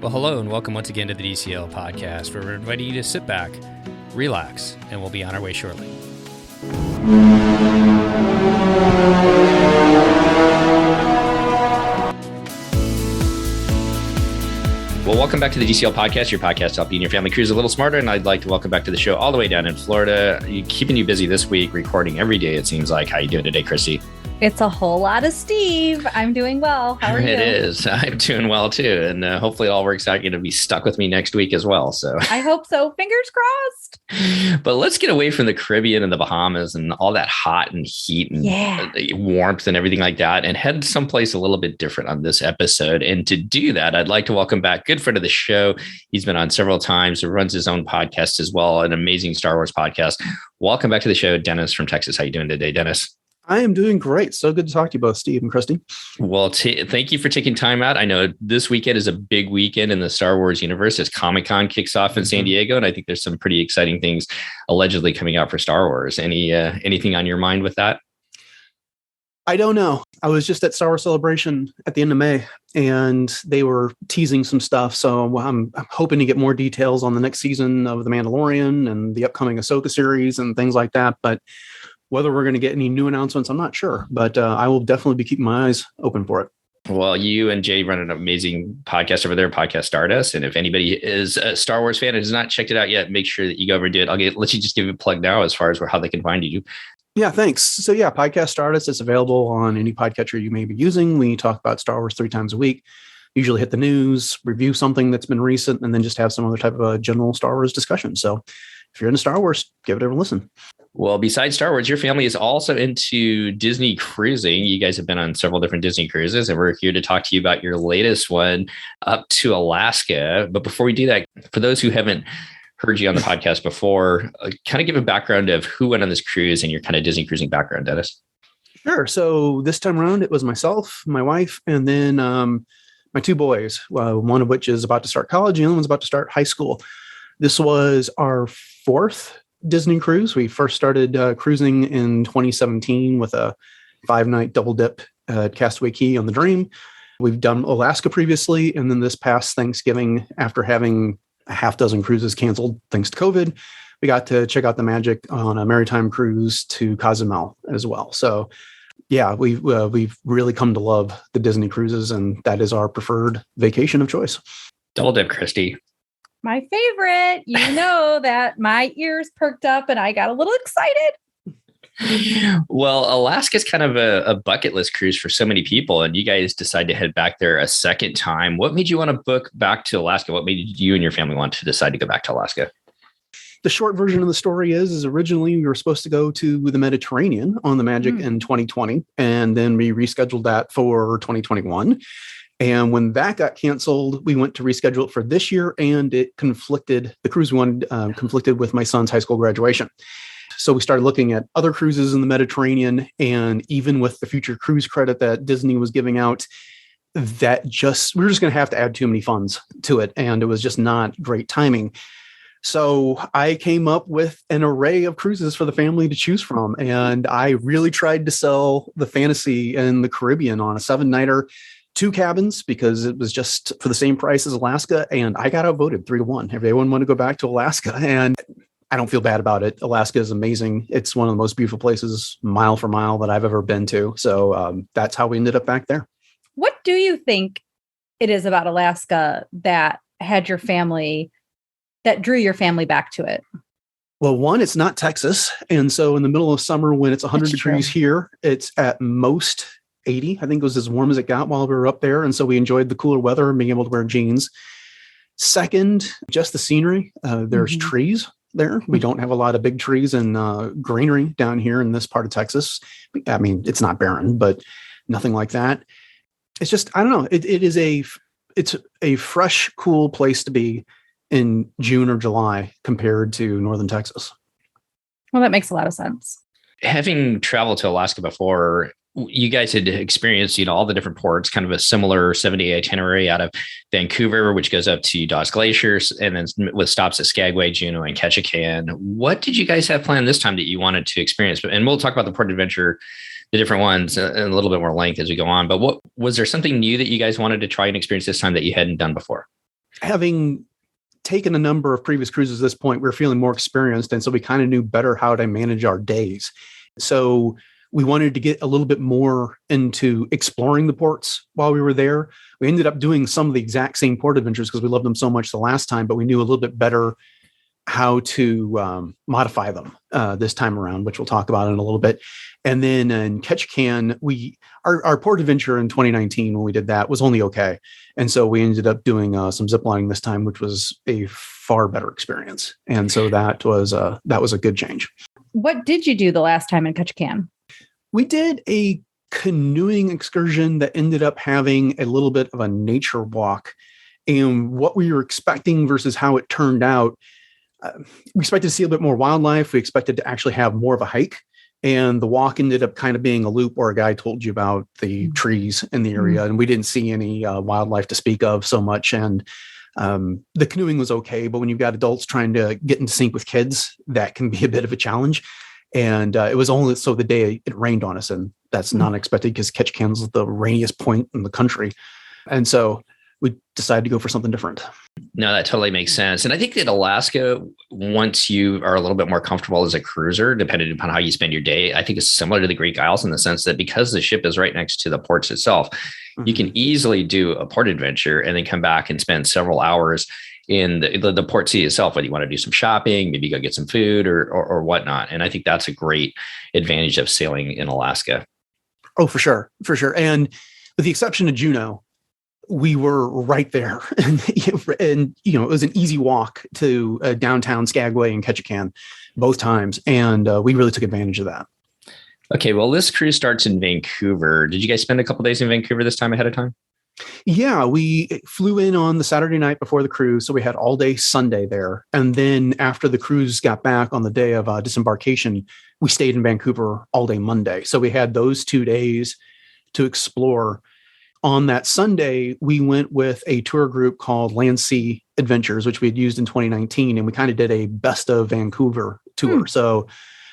Well, hello and welcome once again to the DCL podcast, where we're inviting you to sit back, relax, and we'll be on our way shortly. Well, welcome back to the DCL podcast, your podcast to help you and your family cruise a little smarter. And I'd like to welcome back to the show all the way down in Florida. Keeping you busy this week, recording every day, it seems like. How you doing today, Christy? It's a whole lot of Steve. I'm doing well. How are you? It is. I'm doing well, too. And hopefully it all works out. You're going to be stuck with me next week as well. So I hope so. Fingers crossed. But let's get away from the Caribbean and the Bahamas and all that hot and heat and warmth and everything like that and head someplace a little bit different on this episode. And to do that, I'd like to welcome back good friend of the show. He's been on several times. He runs his own podcast as well, an amazing Star Wars podcast. Welcome back to the show, Dennis from Texas. How you doing today, Dennis? I am doing great. So good to talk to you both, Steve and Christy. Well, thank you for taking time out. I know this weekend is a big weekend in the Star Wars universe as Comic-Con kicks off in San Diego. And I think there's some pretty exciting things allegedly coming out for Star Wars. Anything on your mind with that? I don't know. I was just at Star Wars Celebration at the end of May, and they were teasing some stuff. So I'm hoping to get more details on the next season of The Mandalorian and the upcoming Ahsoka series and things like that. But whether we're going to get any new announcements, I'm not sure, but I will definitely be keeping my eyes open for it. Well, you and Jay run an amazing podcast over there, Podcast Stardust. And if anybody is a Star Wars fan and has not checked it out yet, make sure that you go over and do it. let you just give it a plug now as far as how they can find you. Yeah, thanks. So yeah, Podcast Stardust is available on any podcatcher you may be using. We talk about Star Wars 3 times a week. Usually hit the news, review something that's been recent, and then just have some other type of a general Star Wars discussion. So if you're into Star Wars, give it a listen. Well, besides Star Wars, your family is also into Disney cruising. You guys have been on several different Disney cruises, and we're here to talk to you about your latest one up to Alaska. But before we do that, for those who haven't heard you on the podcast before, kind of give a background of who went on this cruise and your kind of Disney cruising background, Dennis. Sure. So this time around, it was myself, my wife, and then my 2 boys, one of which is about to start college, and the other one's about to start high school. This was our 4th Disney cruise. We first started cruising in 2017 with a 5-night double dip at Castaway Cay on the Dream. We've done Alaska previously, and then this past Thanksgiving, after having a half dozen cruises canceled thanks to COVID, we got to check out the magic on a maritime cruise to Cozumel as well. So yeah, we've really come to love the Disney cruises, and that is our preferred vacation of choice. Double dip, Christy. My favorite. You know that my ears perked up and I got a little excited. Well, Alaska's kind of a bucket list cruise for so many people, and you guys decide to head back there a second time. What made you want to book back to Alaska? What made you and your family want to decide to go back to Alaska? The short version of the story is originally we were supposed to go to the Mediterranean on the Magic in 2020, and then we rescheduled that for 2021. And when that got canceled, we went to reschedule it for this year, and it conflicted. The cruise one conflicted with my son's high school graduation. So we started looking at other cruises in the Mediterranean, and even with the future cruise credit that Disney was giving out, we were just going to have to add too many funds to it, and it was just not great timing. So I came up with an array of cruises for the family to choose from, and I really tried to sell the Fantasy in the Caribbean on a 7-nighter. 2 cabins because it was just for the same price as Alaska. And I got outvoted 3-1. Everyone wanted to go back to Alaska, and I don't feel bad about it. Alaska is amazing. It's one of the most beautiful places mile for mile that I've ever been to. So that's how we ended up back there. What do you think it is about Alaska that drew your family back to it? Well, one, it's not Texas. And so in the middle of summer, when it's 100 degrees here, it's at most 80. I think it was as warm as it got while we were up there. And so we enjoyed the cooler weather and being able to wear jeans. Second, just the scenery. There's trees there. We don't have a lot of big trees and greenery down here in this part of Texas. I mean, it's not barren, but nothing like that. It's just, I don't know. It's a fresh, cool place to be in June or July compared to Northern Texas. Well, that makes a lot of sense. Having traveled to Alaska before, you guys had experienced, all the different ports, kind of a similar 7-day itinerary out of Vancouver, which goes up to Dawes Glacier, and then with stops at Skagway, Juneau, and Ketchikan. What did you guys have planned this time that you wanted to experience? And we'll talk about the port adventure, the different ones in a little bit more length as we go on. But what was there something new that you guys wanted to try and experience this time that you hadn't done before? having taken a number of previous cruises at this point, we were feeling more experienced. And so we kind of knew better how to manage our days. So we wanted to get a little bit more into exploring the ports while we were there. We ended up doing some of the exact same port adventures because we loved them so much the last time, but we knew a little bit better how to modify them this time around, which we'll talk about in a little bit. And then in Ketchikan, our port adventure in 2019, when we did that, was only okay. And so we ended up doing some ziplining this time, which was a far better experience. And so that was a good change. What did you do the last time in Ketchikan? We did a canoeing excursion that ended up having a little bit of a nature walk. And what we were expecting versus how it turned out, we expected to see a bit more wildlife. We expected to actually have more of a hike. And the walk ended up kind of being a loop where a guy told you about the trees in the area. And we didn't see any wildlife to speak of so much. And the canoeing was okay. But when you've got adults trying to get into sync with kids, that can be a bit of a challenge. And it was only so the day it rained on us. And that's not unexpected because Ketchikan's the rainiest point in the country. And so we decided to go for something different. No, that totally makes sense. And I think that Alaska, once you are a little bit more comfortable as a cruiser, depending upon how you spend your day, I think it's similar to the Greek Isles in the sense that because the ship is right next to the ports itself, you can easily do a port adventure and then come back and spend several hours in the port city itself, whether you want to do some shopping, maybe go get some food or whatnot. And I think that's a great advantage of sailing in Alaska. Oh, for sure. For sure. And with the exception of Juneau, we were right there. And it was an easy walk to downtown Skagway and Ketchikan both times. And we really took advantage of that. Okay. Well, this cruise starts in Vancouver. Did you guys spend a couple days in Vancouver this time ahead of time? Yeah, we flew in on the Saturday night before the cruise. So we had all day Sunday there. And then after the cruise got back on the day of disembarkation, we stayed in Vancouver all day Monday. So we had those 2 days to explore. On that Sunday, we went with a tour group called Land Sea Adventures, which we had used in 2019. And we kind of did a best of Vancouver tour. So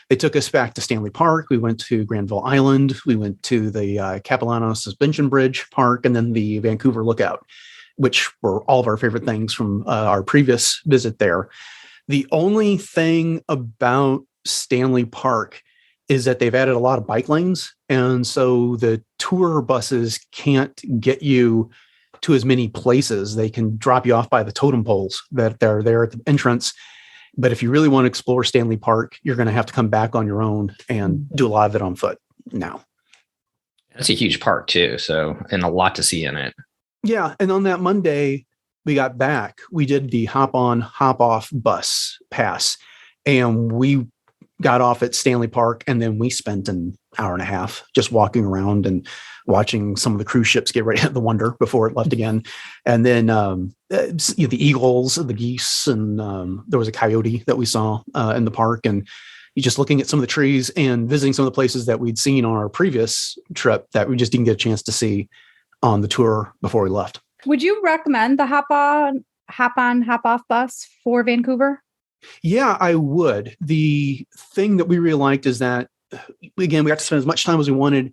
they took us back to Stanley Park. We went to Granville Island. We went to the Capilano Suspension Bridge Park and then the Vancouver Lookout, which were all of our favorite things from our previous visit there. The only thing about Stanley Park is that they've added a lot of bike lanes. And so the tour buses can't get you to as many places. They can drop you off by the totem poles that are there at the entrance. But if you really want to explore Stanley Park, you're going to have to come back on your own and do a lot of it on foot now. That's a huge park too. So, and a lot to see in it. Yeah. And on that Monday, we got back, we did the hop on, hop off bus pass. And we got off at Stanley Park, and then we spent an hour and a half just walking around and watching some of the cruise ships get ready at the Wonder before it left again. And then the eagles, the geese, and there was a coyote that we saw in the park. And you just looking at some of the trees and visiting some of the places that we'd seen on our previous trip that we just didn't get a chance to see on the tour before we left. Would you recommend the hop on, hop off bus for Vancouver? Yeah, I would. The thing that we really liked is that, again, we got to spend as much time as we wanted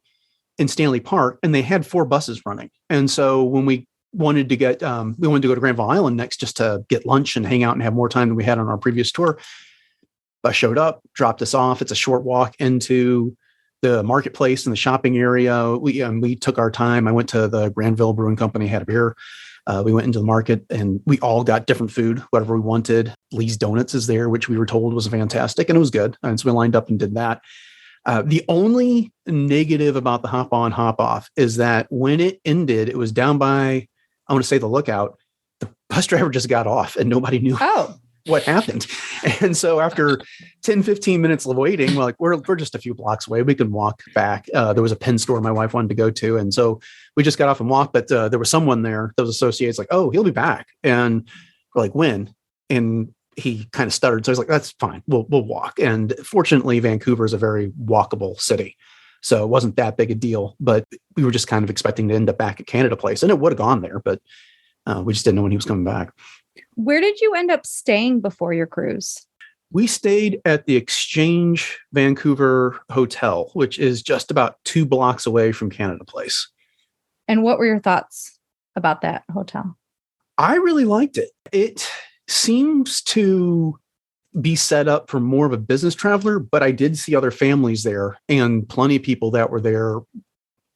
in Stanley Park, and they had 4 buses running. And so when we wanted to go to Granville Island next just to get lunch and hang out and have more time than we had on our previous tour, bus showed up, dropped us off. It's a short walk into the marketplace and the shopping area. We took our time. I went to the Granville Brewing Company, had a beer. We went into the market and we all got different food, whatever we wanted. Lee's Donuts is there, which we were told was fantastic, and it was good. And so we lined up and did that. The only negative about the hop on, hop off is that when it ended, it was down by, I want to say, the Lookout. The bus driver just got off and nobody knew what happened. And so after 10, 15 minutes of waiting, we're just a few blocks away. We can walk back. There was a pen store my wife wanted to go to. And so we just got off and walked, but there was someone there that was associated, like, oh, he'll be back. And we're like, when? And he kind of stuttered. So I was like, that's fine. We'll walk. And fortunately, Vancouver is a very walkable city. So it wasn't that big a deal, but we were just kind of expecting to end up back at Canada Place. And it would have gone there, but we just didn't know when he was coming back. Where did you end up staying before your cruise? We stayed at the Exchange Vancouver Hotel, which is just about 2 blocks away from Canada Place. And what were your thoughts about that hotel? I really liked it. It seems to be set up for more of a business traveler, but I did see other families there and plenty of people that were there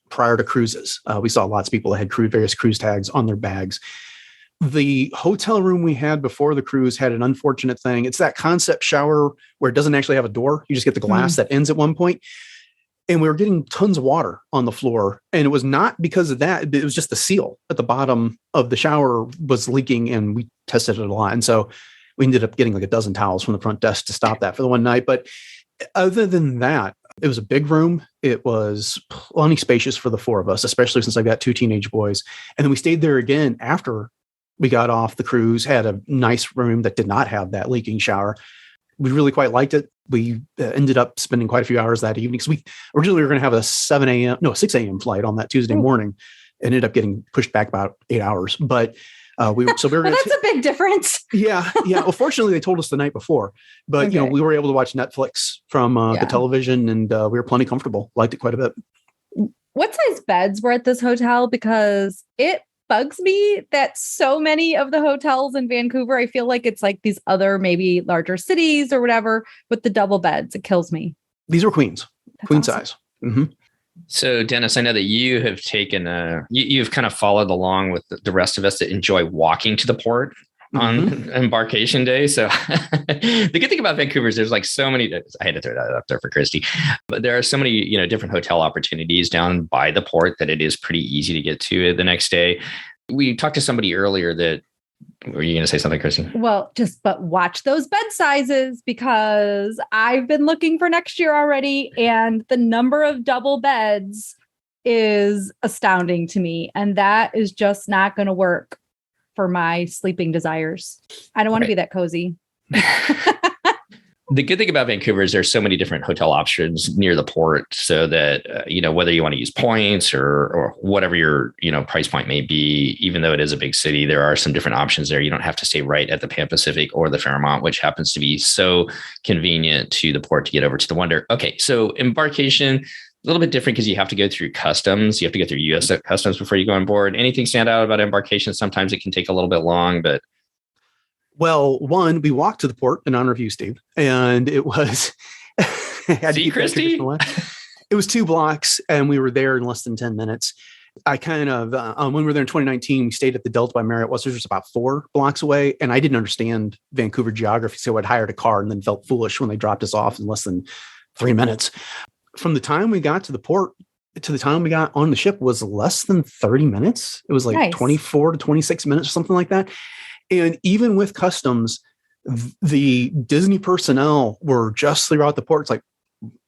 prior to cruises. We saw lots of people that had various cruise tags on their bags. The hotel room we had before the cruise had an unfortunate thing. It's that concept shower where it doesn't actually have a door. You just get the glass that ends at one point. And we were getting tons of water on the floor. And it was not because of that. It was just the seal at the bottom of the shower was leaking, and we tested it a lot. And so we ended up getting like a dozen towels from the front desk to stop that for the one night. But other than that, it was a big room. It was plenty spacious for the four of us, especially since I've got two teenage boys. And then we stayed there again after we got off the cruise, had a nice room that did not have that leaking shower. We really quite liked it. We ended up spending quite a few hours that evening. So we originally were going to have a 6 a.m. flight on that Tuesday morning. Ended up getting pushed back about 8 hours. But we were well, that's a big difference. Yeah. Well, fortunately, they told us the night before. But, we were able to watch Netflix from the television, and we were plenty comfortable. Liked it quite a bit. What size beds were at this hotel? Because it bugs me that so many of the hotels in Vancouver, I feel like it's like these other maybe larger cities or whatever with the double beds. It kills me. These are queens, queen size. Mm-hmm. So Dennis, I know that you have taken you've kind of followed along with the rest of us that enjoy walking to the port on embarkation day. So the good thing about Vancouver is there's like so many, I had to throw that up there for Christy, but there are so many, different hotel opportunities down by the port that it is pretty easy to get to the next day. We talked to somebody earlier that, were you going to say something, Christy? Well, but watch those bed sizes, because I've been looking for next year already, and the number of double beds is astounding to me. And that is just not going to work for my sleeping desires. I don't want to be that cozy. The good thing about Vancouver is there's so many different hotel options near the port, so that, whether you want to use points or whatever your, price point may be, even though it is a big city, there are some different options there. You don't have to stay right at the Pan Pacific or the Fairmont, which happens to be so convenient to the port to get over to the Wonder. Okay. So embarkation, a little bit different because you have to go through customs. You have to go through U.S. customs before you go on board. Anything stand out about embarkation? Sometimes it can take a little bit long, but. Well, one, we walked to the port in honor of you, Steve, and it was. See, Christy? It was 2 blocks, and we were there in less than 10 minutes. I kind of, when we were there in 2019, we stayed at the Delta by Marriott. Was just about 4 blocks away, and I didn't understand Vancouver geography, so I'd hired a car and then felt foolish when they dropped us off in less than 3 minutes. From the time we got to the port to the time we got on the ship was less than 30 minutes. It was like 24 to 26 minutes or something like that. And even with customs, the Disney personnel were just throughout the port. It's like,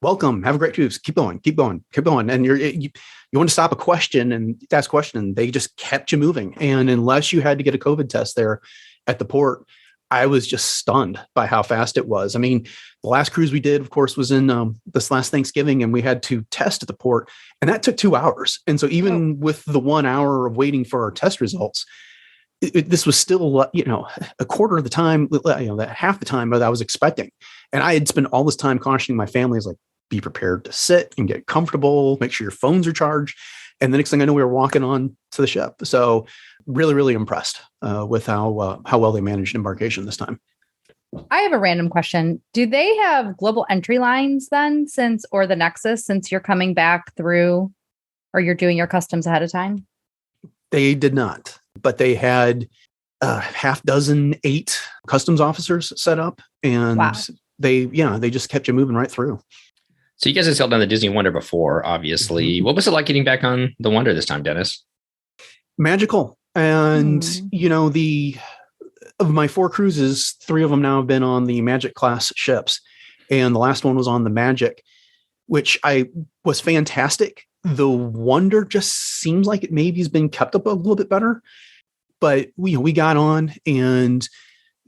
welcome, have a great cruise. Keep going. And you want to stop a question and ask a question, and they just kept you moving. And unless you had to get a COVID test there at the port, I was just stunned by how fast it was. I mean, the last cruise we did, of course, was in this last Thanksgiving, and we had to test at the port, and that took 2 hours. And so even with the 1 hour of waiting for our test results, this was still, a quarter of the time, that half the time that I was expecting. And I had spent all this time cautioning my family, is like, be prepared to sit and get comfortable, make sure your phones are charged. And the next thing I know, we were walking on to the ship. So really, really impressed with how well they managed embarkation this time. I have a random question. Do they have global entry lines then, or the Nexus, since you're coming back through, or you're doing your customs ahead of time? They did not, but they had half dozen 8 customs officers set up, and they just kept you moving right through. So you guys have sailed on the Disney Wonder before, obviously. Mm-hmm. What was it like getting back on the Wonder this time, Dennis? Magical. And, of my 4 cruises, 3 of them now have been on the Magic class ships. And the last one was on the Magic, which was fantastic. The Wonder just seems like it maybe has been kept up a little bit better. But we got on, and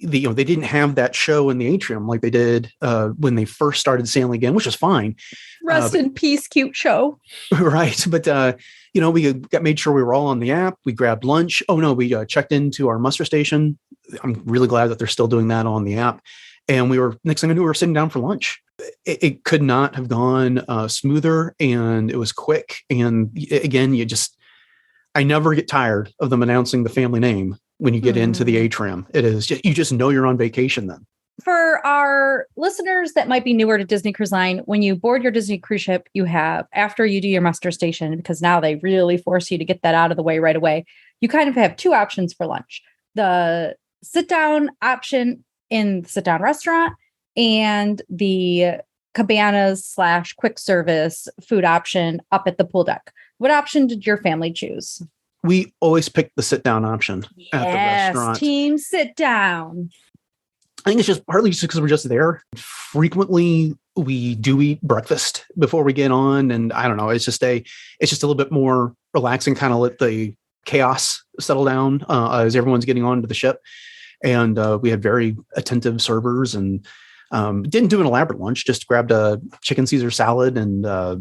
they didn't have that show in the atrium like they did when they first started sailing again, which was fine. Rest in peace, cute show. Right. But, we made sure we were all on the app. We grabbed lunch. Oh, no, we checked into our muster station. I'm really glad that they're still doing that on the app. And next thing I knew, we were sitting down for lunch. It could not have gone smoother, and it was quick. And again, I never get tired of them announcing the family name when you get into the atrium. It is just, you just know you're on vacation then. For our listeners that might be newer to Disney Cruise Line, when you board your Disney cruise ship, you have, after you do your muster station, because now they really force you to get that out of the way right away, you kind of have two options for lunch. The sit-down option in the sit-down restaurant and the cabanas / quick service food option up at the pool deck. What option did your family choose? We always pick the sit-down option at the restaurant. Team sit down. I think it's just partly just because we're just there. Frequently, we do eat breakfast before we get on, and I don't know. It's just a little bit more relaxing, kind of let the chaos settle down as everyone's getting onto the ship. And we had very attentive servers, and didn't do an elaborate lunch. Just grabbed a chicken Caesar salad and a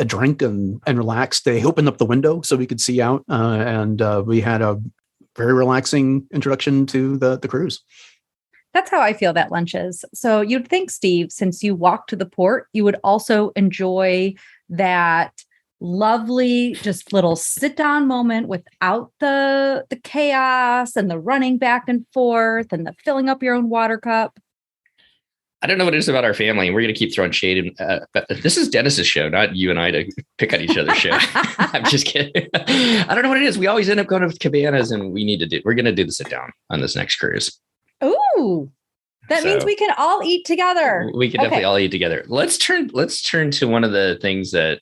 drink and relaxed. They opened up the window so we could see out, and we had a very relaxing introduction to the cruise. That's how I feel that lunch is. So you'd think, Steve, since you walked to the port, you would also enjoy that lovely, just little sit down moment without the chaos and the running back and forth and the filling up your own water cup. I don't know what it is about our family, and we're going to keep throwing shade. But this is Dennis's show, not you and I to pick on each other's show. I'm just kidding. I don't know what it is. We always end up going to cabanas, and we're going to do the sit down on this next cruise. Ooh, that means we can all eat together. We can definitely all eat together. Let's turn to one of the things that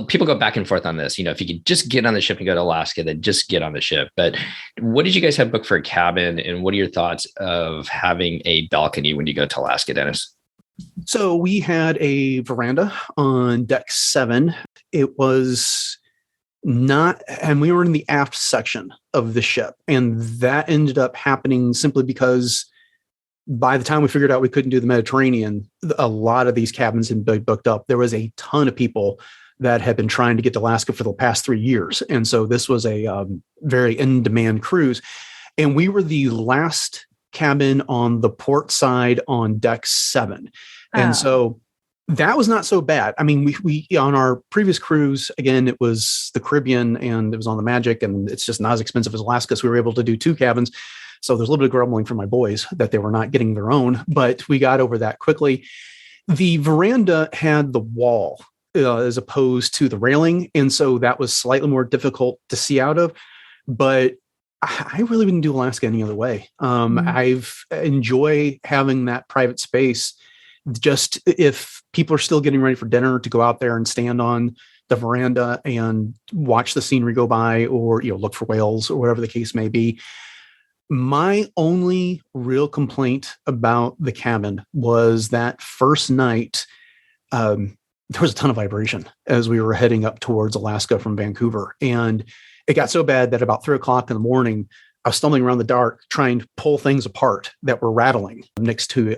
people go back and forth on this. If you could just get on the ship and go to Alaska, then just get on the ship. But what did you guys have booked for a cabin? And what are your thoughts of having a balcony when you go to Alaska, Dennis? So we had a veranda on deck 7. It was not, and we were in the aft section of the ship. And that ended up happening simply because by the time we figured out we couldn't do the Mediterranean, a lot of these cabins had been booked up. There was a ton of people that had been trying to get to Alaska for the past 3 years. And so this was a very in-demand cruise. And we were the last cabin on the port side on deck 7. And so that was not so bad. I mean, we on our previous cruise, again, it was the Caribbean and it was on the Magic, and it's just not as expensive as Alaska. So we were able to do 2 cabins. So there's a little bit of grumbling from my boys that they were not getting their own, but we got over that quickly. The veranda had the wall as opposed to the railing. And so that was slightly more difficult to see out of, but I really wouldn't do Alaska any other way. I've enjoy having that private space. Just if people are still getting ready for dinner, to go out there and stand on the veranda and watch the scenery go by, or look for whales or whatever the case may be. My only real complaint about the cabin was that first night, there was a ton of vibration as we were heading up towards Alaska from Vancouver. And it got so bad that about 3:00 in the morning, I was stumbling around the dark trying to pull things apart that were rattling next to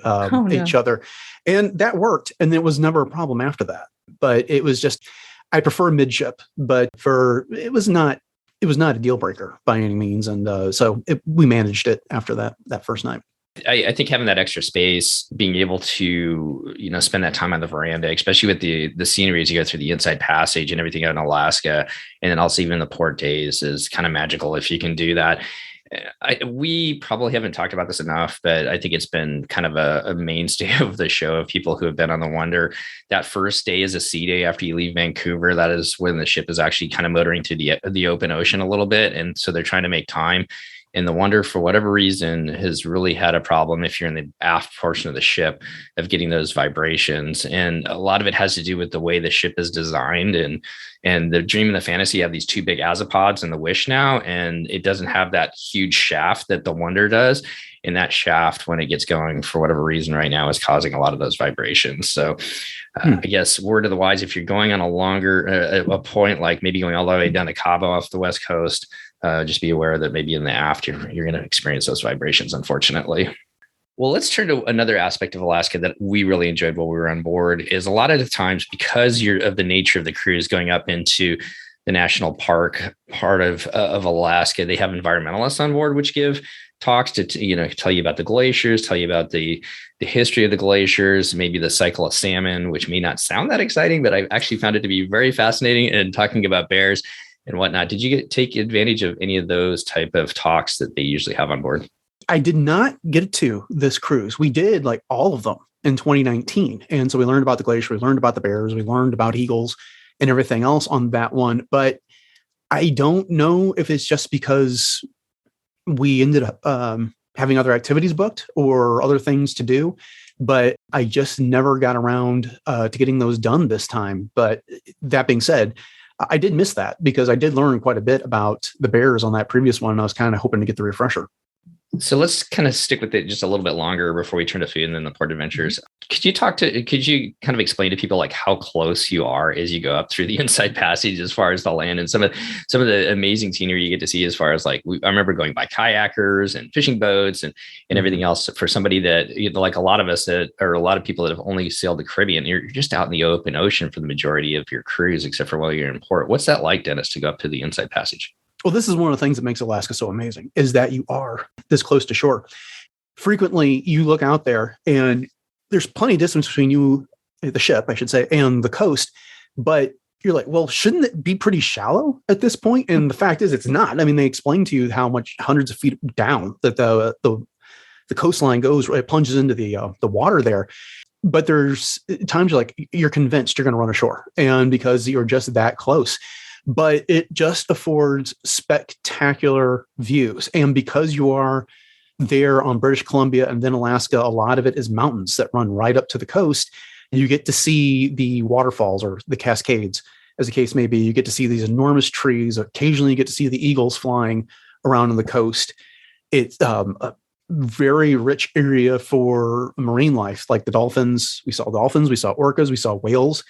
each other. And that worked. And it was never a problem after that. But it was just, I prefer midship, but it was not a deal breaker by any means. And so we managed it after that first night. I think having that extra space, being able to, spend that time on the veranda, especially with the scenery as you go through the inside passage and everything out in Alaska, and then also even the port days, is kind of magical if you can do that. We probably haven't talked about this enough, but I think it's been kind of a mainstay of the show of people who have been on the Wonder. That first day is a sea day after you leave Vancouver. That is when the ship is actually kind of motoring through the open ocean a little bit. And so they're trying to make time. And the Wonder, for whatever reason, has really had a problem if you're in the aft portion of the ship of getting those vibrations. And a lot of it has to do with the way the ship is designed. And the Dream and the Fantasy have these 2 big azipods in the Wish now, and it doesn't have that huge shaft that the Wonder does. And that shaft, when it gets going, for whatever reason right now, is causing a lot of those vibrations. So I guess word of the wise, if you're going on a longer a point, like maybe going all the way down to Cabo off the West Coast, just be aware that maybe in the aft, you're going to experience those vibrations, unfortunately. Well, let's turn to another aspect of Alaska that we really enjoyed while we were on board. Is a lot of the times, because of the nature of the cruise going up into the national park part of Alaska, they have environmentalists on board, which give talks to tell you about the glaciers, tell you about the history of the glaciers, maybe the cycle of salmon, which may not sound that exciting, but I actually found it to be very fascinating. And talking about bears. and whatnot. Did you take advantage of any of those type of talks that they usually have on board? I did not get to this cruise. We did like all of them in 2019. And so we learned about the glacier, we learned about the bears, we learned about eagles and everything else on that one. But I don't know if it's just because we ended up having other activities booked or other things to do, but I just never got around to getting those done this time. But that being said, I did miss that because I did learn quite a bit about the bears on that previous one. And I was kind of hoping to get the refresher. So let's kind of stick with it just a little bit longer before we turn to food and then the port adventures. Could you kind of explain to people like how close you are as you go up through the inside passage as far as the land and some of the amazing scenery you get to see as far as like, I remember going by kayakers and fishing boats and everything else for somebody that, you know, like a lot of us that, or a lot of people that have only sailed the Caribbean, you're just out in the open ocean for the majority of your cruise, except for while you're in port. What's that like, Dennis, to go up to the inside passage? Well, this is one of the things that makes Alaska so amazing is that you are this close to shore. Frequently, you look out there and there's plenty of distance between you, the ship, I should say, and the coast. But you're like, well, shouldn't it be pretty shallow at this point? And the fact is, it's not. I mean, they explain to you how much hundreds of feet down that the coastline goes. It plunges into the water there. But there's times you're convinced you're going to run ashore, and because you're just that close. But it just affords spectacular views. And because you are there on British Columbia and then Alaska, a lot of it is mountains that run right up to the coast. And you get to see the waterfalls or the cascades, as the case may be. You get to see these enormous trees. Occasionally, you get to see the eagles flying around on the coast. It's a very rich area for marine life, like the dolphins. We saw dolphins, we saw orcas, we saw whales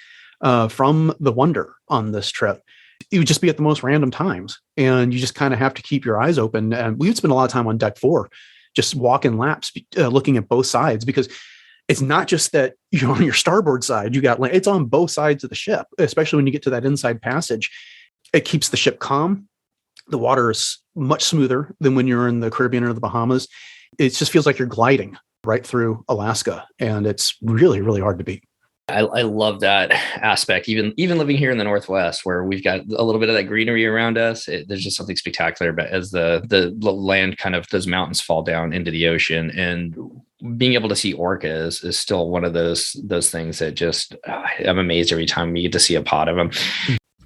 from the Wonder on this trip. You would just be at the most random times, and you just kind of have to keep your eyes open. And we would spend a lot of time on deck 4, just walking laps, looking at both sides, because it's not just that you're on your starboard side, it's on both sides of the ship, especially when you get to that inside passage. It keeps the ship calm. The water is much smoother than when you're in the Caribbean or the Bahamas. It just feels like you're gliding right through Alaska, and it's really, really hard to beat. I love that aspect. Even living here in the Northwest, where we've got a little bit of that greenery around us, there's just something spectacular. But as the land kind of, those mountains fall down into the ocean, and being able to see orcas is still one of those things that just I'm amazed every time we get to see a pod of them.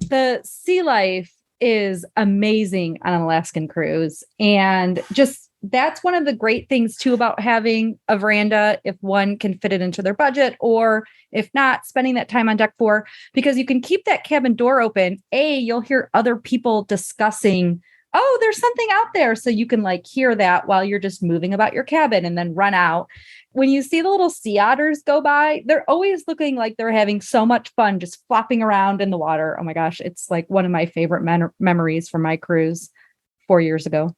The sea life is amazing on an Alaskan cruise, and just that's one of the great things too about having a veranda, if one can fit it into their budget, or if not, spending that time on deck 4, because you can keep that cabin door open. You'll hear other people discussing, oh, there's something out there. So you can like hear that while you're just moving about your cabin and then run out. When you see the little sea otters go by, they're always looking like they're having so much fun just flopping around in the water. Oh my gosh, it's like one of my favorite memories from my cruise 4 years ago.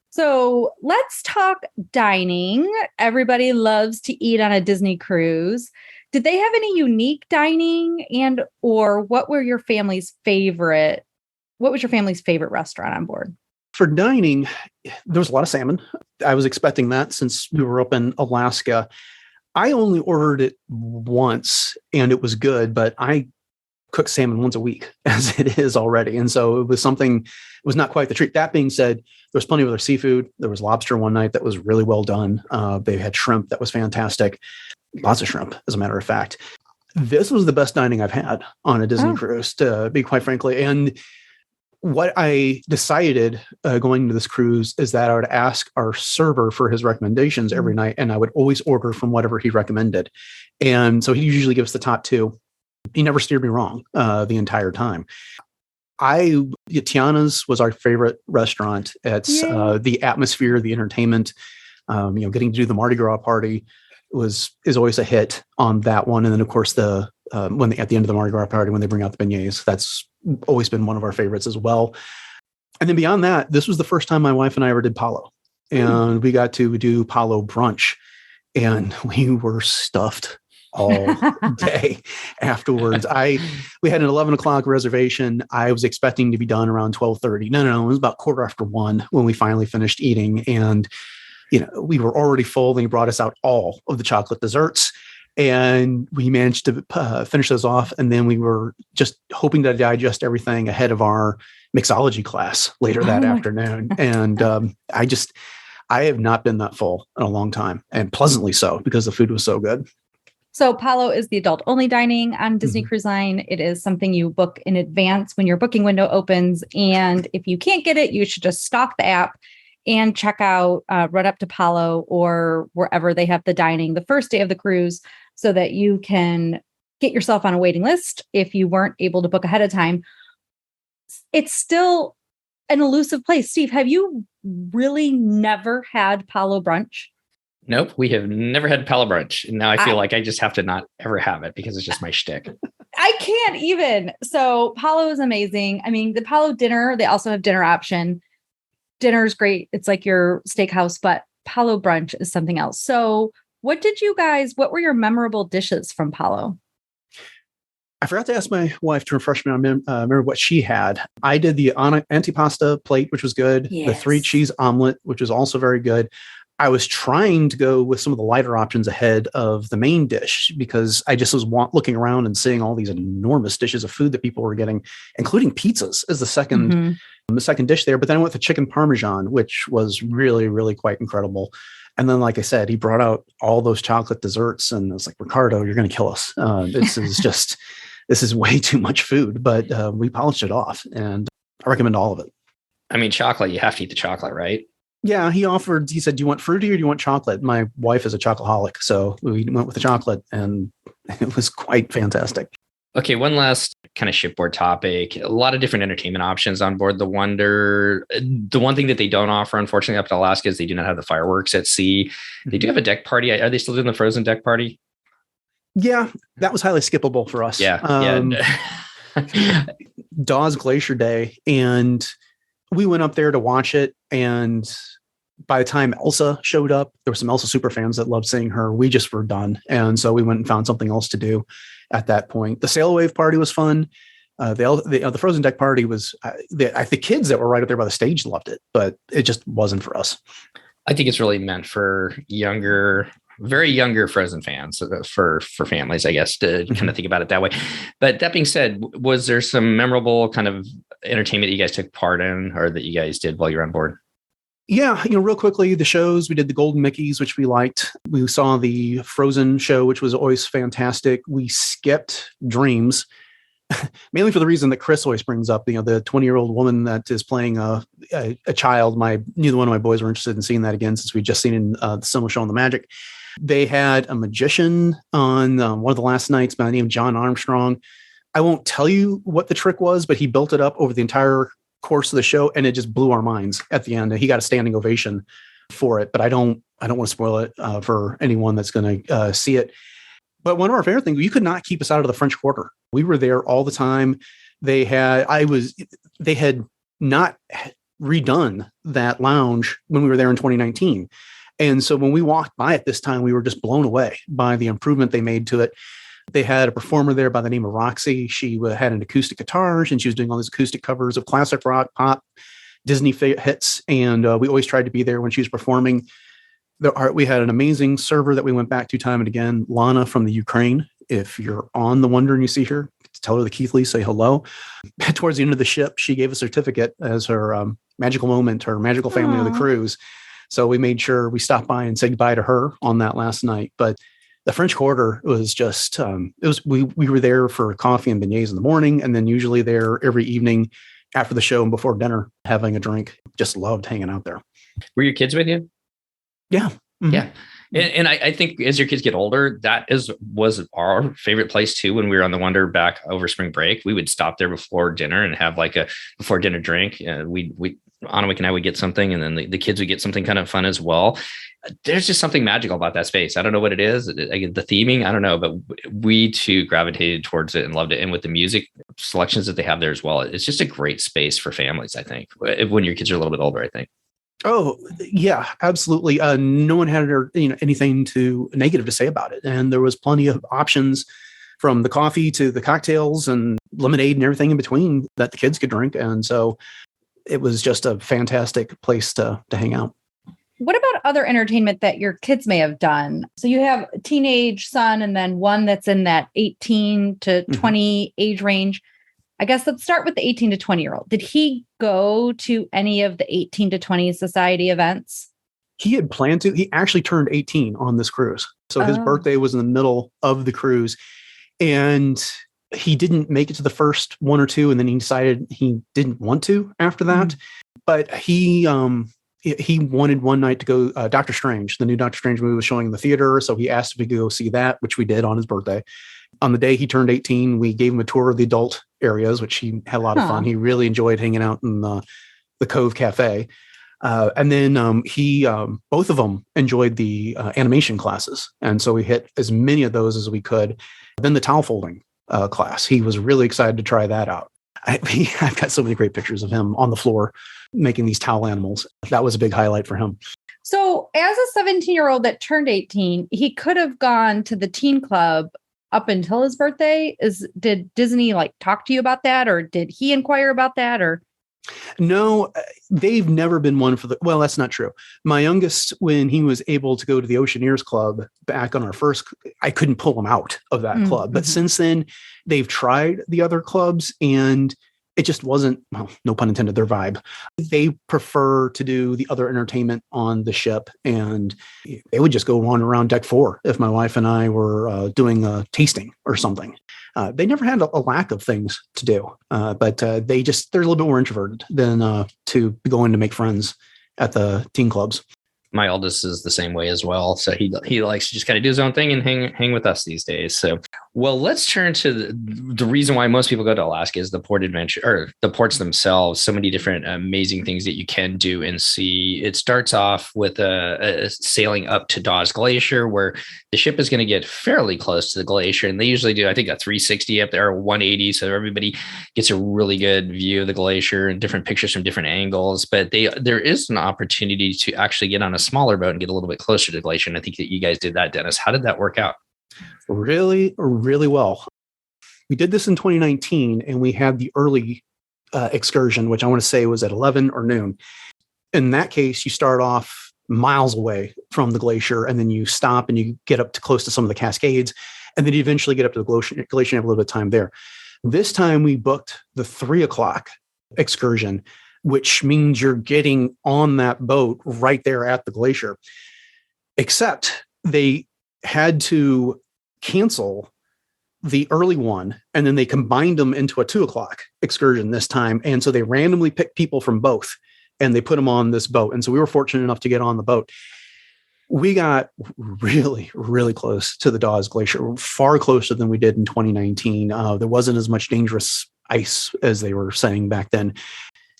So let's talk dining. Everybody loves to eat on a Disney cruise. Did they have any unique dining, and or what was your family's favorite restaurant on board? For dining, there was a lot of salmon. I was expecting that since we were up in Alaska. I only ordered it once and it was good, but I cook salmon once a week as it is already. And so it was not quite the treat. That being said, there was plenty of other seafood. There was lobster one night that was really well done. They had shrimp that was fantastic. Lots of shrimp, as a matter of fact. This was the best dining I've had on a Disney cruise, to be quite frankly. And what I decided going into this cruise is that I would ask our server for his recommendations every night, and I would always order from whatever he recommended. And so he usually gives the top 2. He never steered me wrong the entire time. Tiana's was our favorite restaurant. It's the atmosphere, the entertainment, getting to do the Mardi Gras party is always a hit on that one. And then of course at the end of the Mardi Gras party, when they bring out the beignets, that's always been one of our favorites as well. And then beyond that, this was the first time my wife and I ever did Palo, and we got to do Palo brunch, and we were stuffed all day afterwards. We had an 11 o'clock reservation. I was expecting to be done around 12:30. No, it was about 1:15 when we finally finished eating. And, we were already full. And he brought us out all of the chocolate desserts. And we managed to finish those off. And then we were just hoping to digest everything ahead of our mixology class later that afternoon. And I have not been that full in a long time, and pleasantly so, because the food was so good. So Palo is the adult only dining on Disney Cruise Line. It is something you book in advance when your booking window opens. And if you can't get it, you should just stalk the app and check out, run up to Palo or wherever they have the dining the first day of the cruise, so that you can get yourself on a waiting list if you weren't able to book ahead of time. It's still an elusive place. Steve, have you really never had Palo brunch? Nope, we have never had Palo brunch. Now I feel like I just have to not ever have it because it's just my shtick. I can't even. So Palo is amazing. I mean, the Palo dinner, they also have dinner option. Dinner is great. It's like your steakhouse, but Palo brunch is something else. So what were your memorable dishes from Palo? I forgot to ask my wife to refresh me on remember what she had. I did the antipasta plate, which was good. Yes. The 3 cheese omelet, which was also very good. I was trying to go with some of the lighter options ahead of the main dish, because I just was looking around and seeing all these enormous dishes of food that people were getting, including pizzas as the second dish there. But then I went with the chicken parmesan, which was really, really quite incredible. And then, like I said, he brought out all those chocolate desserts, and I was like, Ricardo, you're going to kill us. This is way too much food, but we polished it off, and I recommend all of it. I mean, chocolate, you have to eat the chocolate, right? Yeah, he said, do you want fruity or do you want chocolate? My wife is a chocoholic, so we went with the chocolate, and it was quite fantastic. Okay, one last kind of shipboard topic. A lot of different entertainment options on board the Wonder. The one thing that they don't offer, unfortunately, up to Alaska is they do not have the fireworks at sea. They do have a deck party. Are they still doing the Frozen deck party? Yeah, that was highly skippable for us. Yeah. Dawes Glacier Day, and we went up there to watch it. And by the time Elsa showed up, there were some Elsa super fans that loved seeing her. We just were done. And so we went and found something else to do at that point. The Sail Wave party was fun. The Frozen deck party was, the kids that were right up there by the stage loved it, but it just wasn't for us. I think it's really meant for very younger Frozen fans, for families, I guess, to kind of think about it that way. But that being said, was there some memorable kind of entertainment that you guys took part in, or that you guys did while you were on board? Yeah, real quickly, the shows, we did the Golden Mickeys, which we liked. We saw the Frozen show, which was always fantastic. We skipped Dreams, mainly for the reason that Chris always brings up, the 20-year-old woman that is playing a child. Neither one of my boys were interested in seeing that again, since we'd just seen in the summer show on the Magic. They had a magician on one of the last nights by the name of John Armstrong. I won't tell you what the trick was, but he built it up over the entire course of the show, and it just blew our minds at the end. He got a standing ovation for it, but I don't want to spoil it for anyone that's going to see it. But one of our favorite things, you could not keep us out of the French Quarter. We were there all the time. They had not redone that lounge when we were there in 2019. And so when we walked by it this time, we were just blown away by the improvement they made to it. They had a performer there by the name of Roxy. She had an acoustic guitar, and she was doing all these acoustic covers of classic rock, pop, Disney hits. And we always tried to be there when she was performing. We had an amazing server that we went back to time and again, Lana from the Ukraine. If you're on the Wonder and you see her, tell her the Keithley, say hello. Towards the end of the ship, she gave a certificate as her magical moment, her magical family of the cruise. So we made sure we stopped by and said goodbye to her on that last night. But the French Quarter was just, we were there for coffee and beignets in the morning, and then usually there every evening after the show and before dinner, having a drink. Just loved hanging out there. Were your kids with you? Yeah. Mm-hmm. Yeah. And I think as your kids get older, was our favorite place too. When we were on the Wonder back over spring break, we would stop there before dinner and have like a before dinner drink. Anna and I would get something, and then the kids would get something kind of fun as well. There's just something magical about that space. I don't know what it is. Again, the theming, I don't know, but we too gravitated towards it and loved it. And with the music selections that they have there as well, it's just a great space for families, I think, when your kids are a little bit older, I think. Oh, yeah, absolutely. No one had anything negative to say about it. And there was plenty of options, from the coffee to the cocktails and lemonade and everything in between, that the kids could drink. And so it was just a fantastic place to hang out. What about other entertainment that your kids may have done? So you have a teenage son and then one that's in that 18 to 20 age range. I guess let's start with the 18 to 20-year-old. Did he go to any of the 18 to 20 society events? He had planned to. He actually turned 18 on this cruise. So his birthday was in the middle of the cruise. And he didn't make it to the first one or two. And then he decided he didn't want to after that. But he wanted one night to go, Doctor Strange, the new Doctor Strange movie was showing in the theater. So he asked if we could go see that, which we did on his birthday. On the day he turned 18, we gave him a tour of the adult areas, which he had a lot of fun. He really enjoyed hanging out in the Cove Cafe. And then both of them enjoyed the animation classes. And so we hit as many of those as we could. Then the towel folding class, he was really excited to try that out. I've got so many great pictures of him on the floor making these towel animals. That was a big highlight for him. So as a 17-year-old that turned 18, he could have gone to the teen club up until his birthday. Did Disney talk to you about that, or did he inquire about that, or? No, they've never been one for well, that's not true. My youngest, when he was able to go to the Oceaneers Club back on our first, I couldn't pull him out of that club. But since then, they've tried the other clubs and it just wasn't, well, no pun intended, their vibe. They prefer to do the other entertainment on the ship, and they would just go on around deck 4 if my wife and I were doing a tasting or something. They never had a lack of things to do, but they're a little bit more introverted than to going to make friends at the teen clubs. My oldest is the same way as well. So he likes to just kind of do his own thing and hang with us these days. So, well, let's turn to the reason why most people go to Alaska is the port adventure, or the ports themselves. So many different amazing things that you can do and see. It starts off with a sailing up to Dawes Glacier, where the ship is going to get fairly close to the glacier. And they usually do, I think, a 360 up there, or 180. So everybody gets a really good view of the glacier and different pictures from different angles. But there is an opportunity to actually get on a smaller boat and get a little bit closer to the glacier. And I think that you guys did that, Dennis. How did that work out? Really, really well. We did this in 2019, and we had the early excursion, which I want to say was at 11 or noon. In that case, you start off miles away from the glacier, and then you stop and you get up to close to some of the Cascades, and then you eventually get up to the glacier and have a little bit of time there. This time we booked the 3:00 excursion, which means you're getting on that boat right there at the glacier. Except they had to cancel the early one, and then they combined them into a 2:00 excursion this time. And so they randomly picked people from both, and they put them on this boat. And so we were fortunate enough to get on the boat. We got really, really close to the Dawes Glacier, far closer than we did in 2019. There wasn't as much dangerous ice as they were saying back then.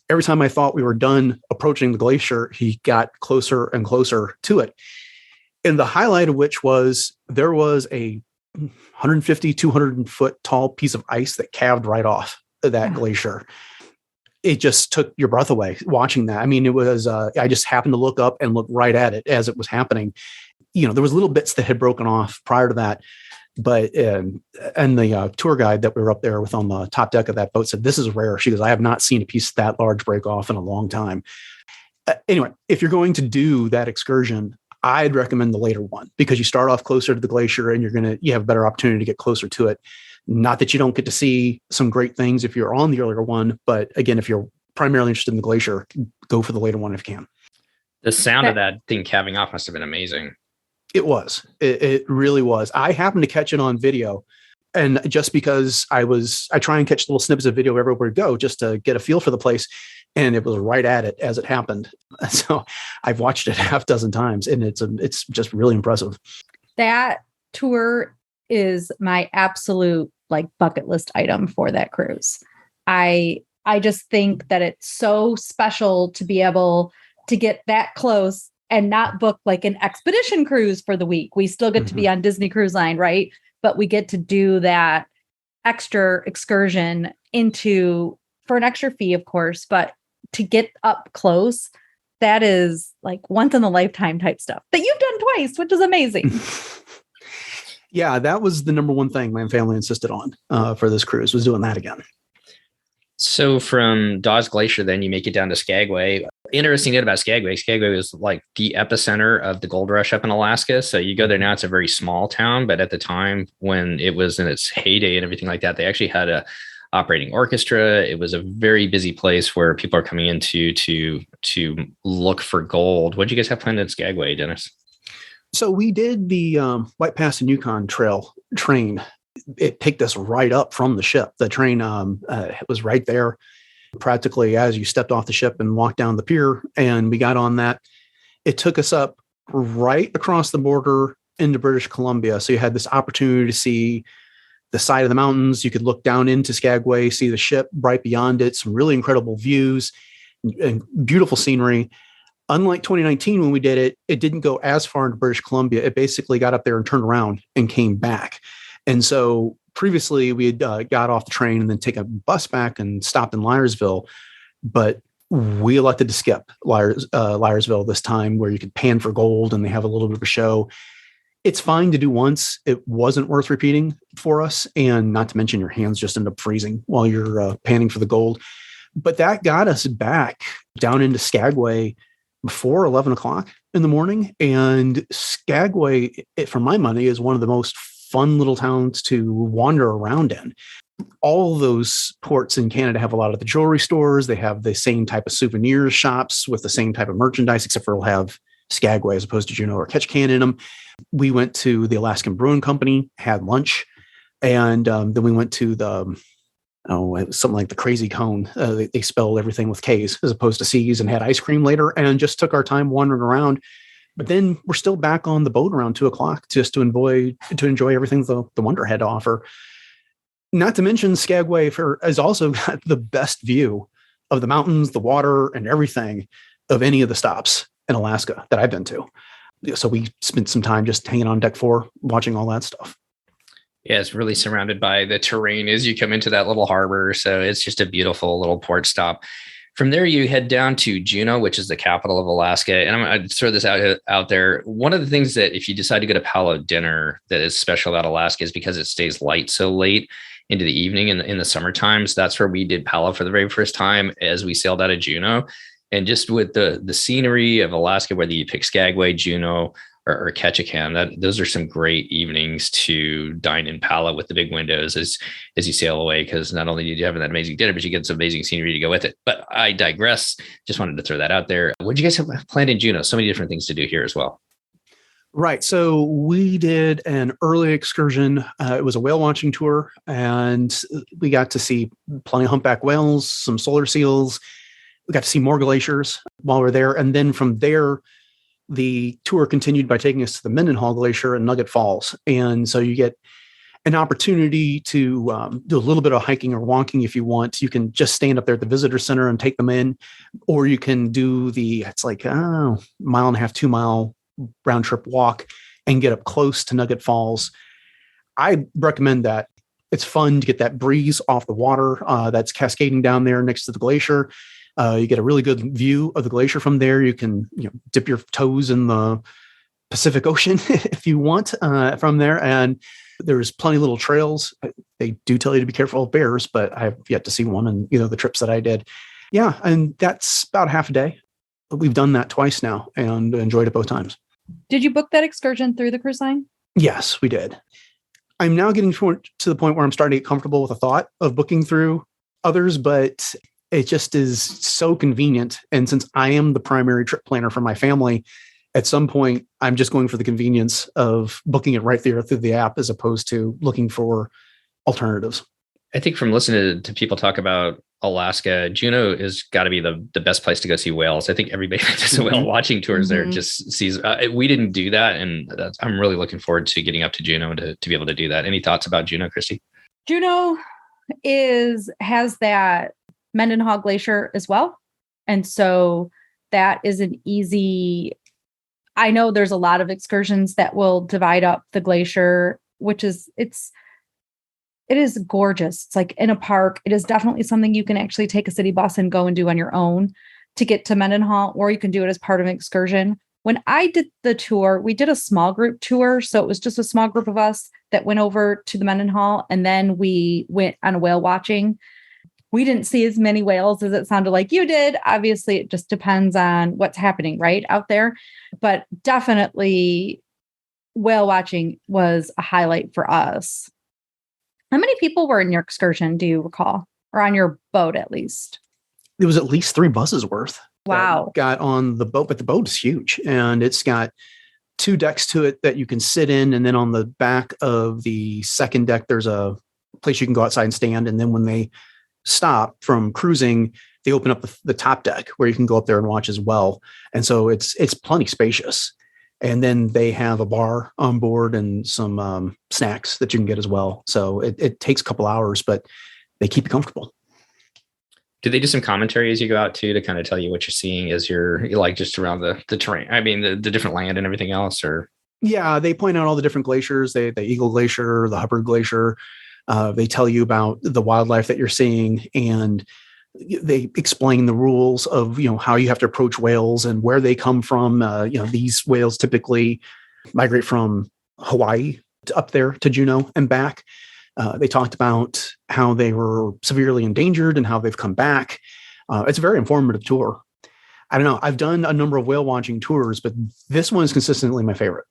Every time I thought we were done approaching the glacier, he got closer and closer to it. And the highlight of which was there was a 150, 200 foot tall piece of ice that calved right off of that glacier. It just took your breath away watching that. I mean, it was, I just happened to look up and look right at it as it was happening. There was little bits that had broken off prior to that. But, and the tour guide that we were up there with on the top deck of that boat said, "This is rare." She goes, "I have not seen a piece that large break off in a long time." Anyway, if you're going to do that excursion, I'd recommend the later one, because you start off closer to the glacier and you have a better opportunity to get closer to it. Not that you don't get to see some great things if you're on the earlier one, but again, if you're primarily interested in the glacier, go for the later one if you can. The sound of that thing calving off must have been amazing. It was. It really was. I happened to catch it on video. And just because I try and catch little snippets of video everywhere we go just to get a feel for the place. And it was right at it as it happened. So I've watched it half dozen times, and it's just really impressive. That tour is my absolute bucket list item for that cruise. I just think that it's so special to be able to get that close and not book an expedition cruise for the week. We still get to be on Disney Cruise Line, right? But we get to do that extra excursion for an extra fee, of course, but to get up close, that is once in a lifetime type stuff that you've done twice, which is amazing. Yeah, that was the number one thing my family insisted on for this cruise, was doing that again. So from Dawes Glacier, then you make it down to Skagway. Interesting note about Skagway. Skagway was like the epicenter of the gold rush up in Alaska. So you go there now, it's a very small town, but at the time when it was in its heyday and everything like that, they actually had a operating orchestra. It was a very busy place where people are coming into to look for gold. What did you guys have planned in Skagway, Dennis? So we did the White Pass and Yukon Trail train. It picked us right up from the ship. The train was right there, practically as you stepped off the ship and walked down the pier, and we got on that. It took us up right across the border into British Columbia. So you had this opportunity to see the side of the mountains. You could look down into Skagway, see the ship right beyond it, some really incredible views and beautiful scenery. Unlike 2019, when we did it, it didn't go as far into British Columbia. It basically got up there and turned around and came back. And so previously we had got off the train and then take a bus back and stopped in Liarsville, but we elected to skip Liarsville this time, where you could pan for gold and they have a little bit of a show. It's fine to do once. It wasn't worth repeating for us. And not to mention your hands just end up freezing while you're panning for the gold. But that got us back down into Skagway before 11 o'clock in the morning. And Skagway, for my money, is one of the most fun little towns to wander around in. All those ports in Canada have a lot of the jewelry stores. They have the same type of souvenir shops with the same type of merchandise, except for it'll have Skagway as opposed to Juneau or Ketchikan in them. We went to the Alaskan Brewing Company, had lunch, and then we went to it was something like the Crazy Cone. They spelled everything with K's as opposed to C's, and had ice cream later, and just took our time wandering around. But then we're still back on the boat around 2:00 just to enjoy everything the Wonder had to offer. Not to mention Skagway has also got the best view of the mountains, the water, and everything of any of the stops in Alaska that I've been to. So we spent some time just hanging on deck 4, watching all that stuff. Yeah, it's really surrounded by the terrain as you come into that little harbor. So it's just a beautiful little port stop. From there, you head down to Juneau, which is the capital of Alaska. And I'm going to throw this out there. One of the things that if you decide to go to Palo dinner that is special about Alaska is because it stays light so late into the evening in the summer times. That's where we did Palo for the very first time as we sailed out of Juneau. And just with the scenery of Alaska, whether you pick Skagway, Juneau, or Ketchikan, those are some great evenings to dine in Palo with the big windows as you sail away, because not only did you have that amazing dinner, but you get some amazing scenery to go with it. But I digress. Just wanted to throw that out there. What did you guys have planned in Juneau? So many different things to do here as well. Right. So we did an early excursion. It was a whale watching tour, and we got to see plenty of humpback whales, some solar seals. We got to see more glaciers while we're there. And then from there, the tour continued by taking us to the Mendenhall Glacier and Nugget Falls. And so you get an opportunity to do a little bit of hiking or walking if you want. You can just stand up there at the visitor center and take them in, or you can do it's like a 1.5 2 mile round trip walk and get up close to Nugget Falls. I recommend that. It's fun to get that breeze off the water that's cascading down there next to the glacier. You get a really good view of the glacier from there. You can dip your toes in the Pacific Ocean if you want from there. And there's plenty of little trails. They do tell you to be careful of bears, but I have yet to see one in the trips that I did. Yeah, and that's about half a day. We've done that twice now and enjoyed it both times. Did you book that excursion through the cruise line? Yes, we did. I'm now getting to the point where I'm starting to get comfortable with the thought of booking through others, but it just is so convenient. And since I am the primary trip planner for my family, at some point, I'm just going for the convenience of booking it right there through the app as opposed to looking for alternatives. I think from listening to people talk about Alaska, Juneau has got to be the best place to go see whales. I think everybody that does a whale watching tours there just sees. We didn't do that, and I'm really looking forward to getting up to Juneau to be able to do that. Any thoughts about Juneau, Christy? Juneau has that Mendenhall Glacier as well, and so that is an easy. I know there's a lot of excursions that will divide up the glacier, which is it is gorgeous. It's like in a park. It is definitely something you can actually take a city bus and go and do on your own to get to Mendenhall, or you can do it as part of an excursion. When I did the tour, we did a small group tour. So it was just a small group of us that went over to the Mendenhall, and then we went on a whale watching. We didn't see as many whales as it sounded like you did. Obviously, it just depends on what's happening right out there. But definitely whale watching was a highlight for us. How many people were in your excursion, do you recall? Or on your boat, at least? There was at least 3 buses worth. Wow. Got on the boat, but the boat is huge. And it's got 2 decks to it that you can sit in. And then on the back of the second deck, there's a place you can go outside and stand. And then when they stop from cruising, they open up the top deck where you can go up there and watch as well. And so it's plenty spacious. And then they have a bar on board and some snacks that you can get as well. So it takes a couple hours, but they keep you comfortable. Do they do some commentary as you go out too, to kind of tell you what you're seeing as you're like just around the terrain? I mean, the different land and everything else, or? Yeah, they point out all the different glaciers, the Eagle Glacier, the Hubbard Glacier. They tell you about the wildlife that you're seeing, and they explain the rules of, how you have to approach whales and where they come from. These whales typically migrate from Hawaii up there to Juneau and back. They talked about how they were severely endangered and how they've come back. It's a very informative tour. I don't know. I've done a number of whale watching tours, but this one is consistently my favorite.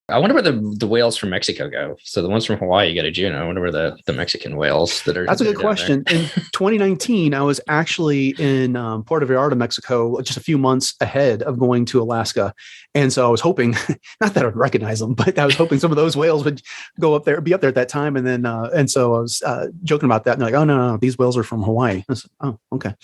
I wonder where the whales from Mexico go. So the ones from Hawaii go to Juneau. I wonder where the Mexican whales that are. That's a good question. In 2019, I was actually in Puerto Vallarta, Mexico, just a few months ahead of going to Alaska. And so I was hoping, not that I would recognize them, but I was hoping some of those whales would be up there at that time. And then, and so I was joking about that. And they're like, oh, no, these whales are from Hawaii. I said, oh, okay.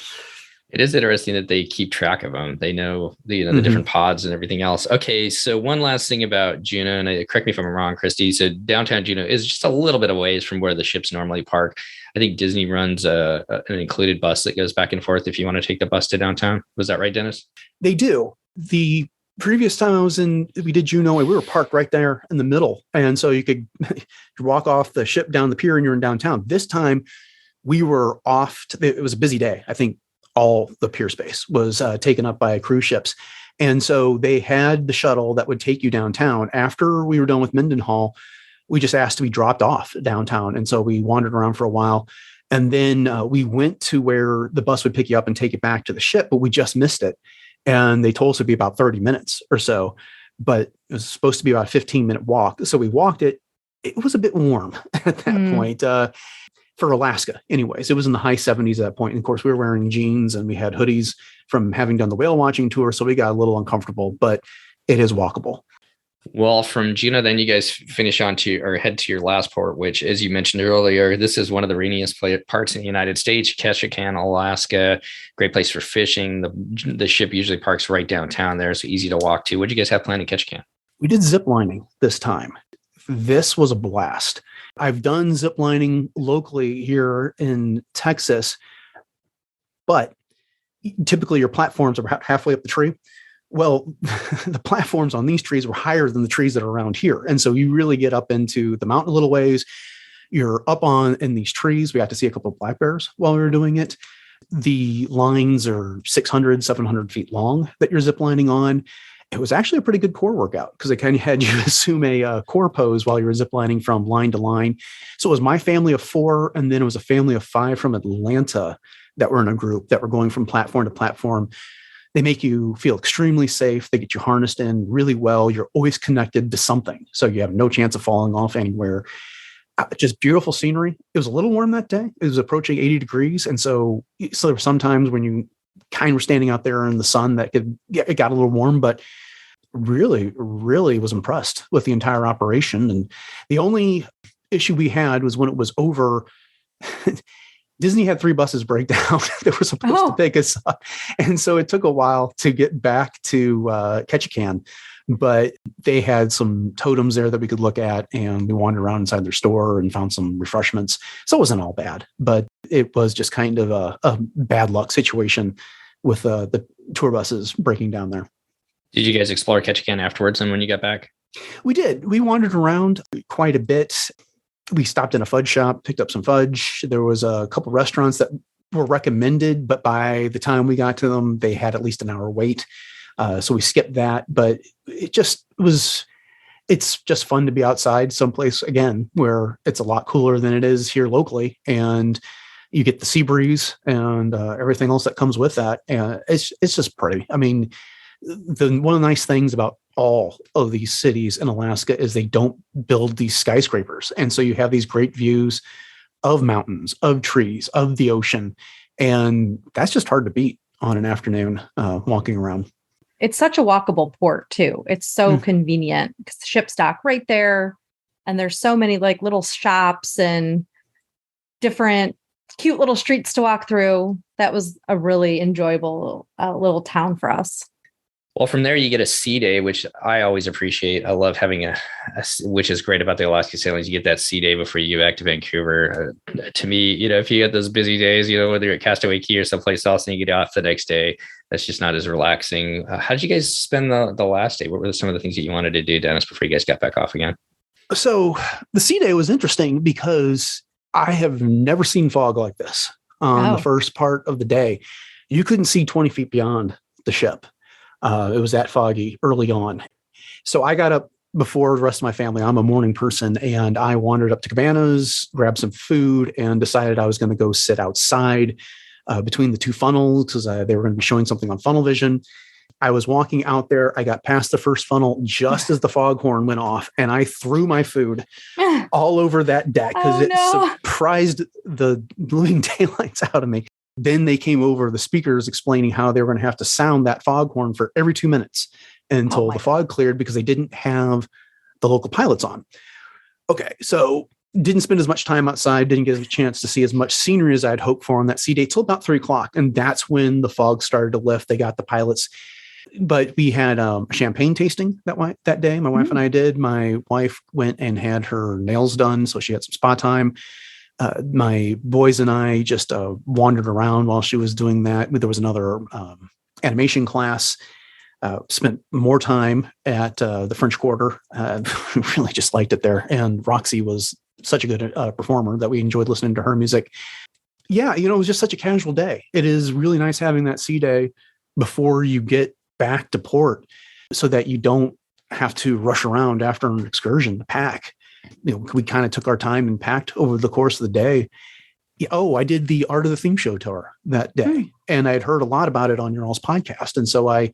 It is interesting that they keep track of them. They know the different pods and everything else. Okay, so one last thing about Juneau, and correct me if I'm wrong, Christy. So downtown Juneau is just a little bit of ways from where the ships normally park. I think Disney runs an included bus that goes back and forth if you want to take the bus to downtown. Was that right, Dennis? They do. The previous time we did Juneau, and we were parked right there in the middle. And so you could walk off the ship down the pier and you're in downtown. This time we were off. It was a busy day. I think all the pier space was taken up by cruise ships. And so they had the shuttle that would take you downtown. After we were done with Mendenhall, we just asked to be dropped off downtown. And so we wandered around for a while. And then we went to where the bus would pick you up and take you back to the ship, but we just missed it. And they told us it'd be about 30 minutes or so, but it was supposed to be about a 15-minute walk. So we walked it. It was a bit warm at that point. For Alaska, anyways, it was in the high 70s at that point. And of course, we were wearing jeans and we had hoodies from having done the whale watching tour. So we got a little uncomfortable, but it is walkable. Well, from Juneau, then you guys finish on to or head to your last port, which, as you mentioned earlier, this is one of the rainiest parts in the United States, Ketchikan, Alaska. Great place for fishing. The ship usually parks right downtown there, so easy to walk to. What did you guys have planned in Ketchikan? We did zip lining this time. This was a blast. I've done zip lining locally here in Texas, but typically your platforms are halfway up the tree. Well, the platforms on these trees were higher than the trees that are around here. And so you really get up into the mountain a little ways. You're up in these trees. We got to see a couple of black bears while we were doing it. The lines are 600, 700 feet long that you're zip lining on. It was actually a pretty good core workout because it kind of had you assume a core pose while you were ziplining from line to line. So it was my family of 4, and then it was a family of 5 from Atlanta that were in a group that were going from platform to platform. They make you feel extremely safe. They get you harnessed in really well. You're always connected to something, so you have no chance of falling off anywhere. Just beautiful scenery. It was a little warm that day. It was approaching 80 degrees, and so there were some times when you kind of were standing out there in the sun that it got a little warm, but really was impressed with the entire operation. And the only issue we had was when it was over, Disney had 3 buses break down that were supposed to pick us up. And so it took a while to get back to Ketchikan, but they had some totems there that we could look at, and we wandered around inside their store and found some refreshments. So it wasn't all bad, but it was just kind of a bad luck situation with the tour buses breaking down there. Did you guys explore Ketchikan afterwards and when you got back? We did. We wandered around quite a bit. We stopped in a fudge shop, picked up some fudge. There was a couple restaurants that were recommended, but by the time we got to them, they had at least an hour wait. So we skipped that, but it's just fun to be outside someplace, again, where it's a lot cooler than it is here locally. And You get the sea breeze and everything else that comes with that. And it's just pretty. I mean, one of the nice things about all of these cities in Alaska is they don't build these skyscrapers. And so you have these great views of mountains, of trees, of the ocean. And that's just hard to beat on an afternoon walking around. It's such a walkable port too. It's so convenient because the ships dock right there. And there's so many like little shops and different cute little streets to walk through. That was a really enjoyable little town for us. Well, from there, you get a sea day, which I always appreciate. I love having which is great about the Alaska sailings. You get that sea day before you get back to Vancouver. To me, if you get those busy days, whether you're at Castaway Cay or someplace else and you get off the next day, that's just not as relaxing. How did you guys spend the last day? What were some of the things that you wanted to do, Dennis, before you guys got back off again? So the sea day was interesting because I have never seen fog like this on the first part of the day. You couldn't see 20 feet beyond the ship. It was that foggy early on. So I got up before the rest of my family. I'm a morning person, and I wandered up to Cabanas, grabbed some food, and decided I was going to go sit outside between the two funnels because they were going to be showing something on Funnel Vision. I was walking out there. I got past the first funnel just as the foghorn went off, and I threw my food all over that deck because surprised the living daylights out of me. Then they came over the speakers explaining how they were going to have to sound that foghorn for every 2 minutes until the fog cleared because they didn't have the local pilots on. Okay, so didn't spend as much time outside, didn't get a chance to see as much scenery as I'd hoped for on that sea day till about 3 o'clock. And that's when the fog started to lift. They got the pilots. But we had a champagne tasting that day. My wife and I did. My wife went and had her nails done, so she had some spa time. My boys and I just wandered around while she was doing that. There was another animation class. Spent more time at the French Quarter. Really just liked it there. And Roxy was such a good performer that we enjoyed listening to her music. Yeah, it was just such a casual day. It is really nice having that sea day before you get back to port so that you don't have to rush around after an excursion to pack. We kind of took our time and packed over the course of the day. I did the Art of the Theme Show tour that day, and I had heard a lot about it on your all's podcast. And so I,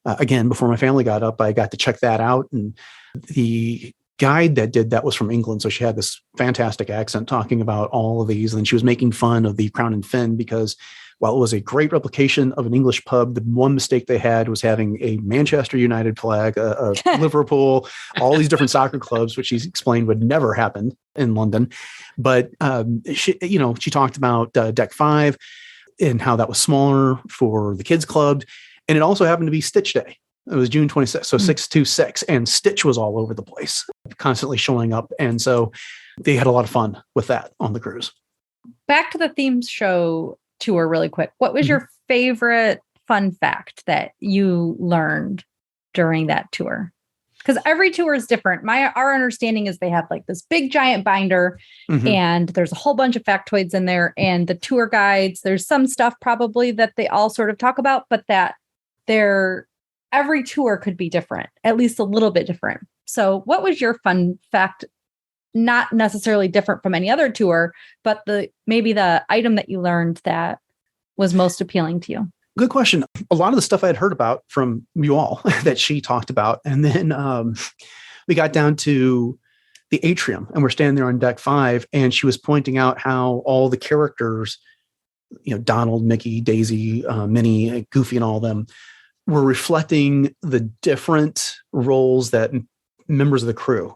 again, before my family got up, I got to check that out. And the guide that did that was from England. So she had this fantastic accent talking about all of these. And then she was making fun of the Crown and Fin because while it was a great replication of an English pub, the one mistake they had was having a Manchester United flag, a Liverpool, all these different soccer clubs, which she explained would never happen in London. But she talked about Deck 5 and how that was smaller for the kids club. And it also happened to be Stitch Day. It was June 26th, so 626, and Stitch was all over the place, constantly showing up. And so they had a lot of fun with that on the cruise. Back to the theme show tour really quick. What was your favorite fun fact that you learned during that tour? Because every tour is different. Our understanding is they have like this big giant binder and there's a whole bunch of factoids in there, and the tour guides, there's some stuff probably that they all sort of talk about, but that every tour could be different, at least a little bit different. So what was your fun fact? Not necessarily different from any other tour, but maybe the item that you learned that was most appealing to you. Good question. A lot of the stuff I had heard about from you all that she talked about. And then we got down to the atrium and we're standing there on Deck 5, and she was pointing out how all the characters, Donald, Mickey, Daisy, Minnie, Goofy, and all of them were reflecting the different roles that members of the crew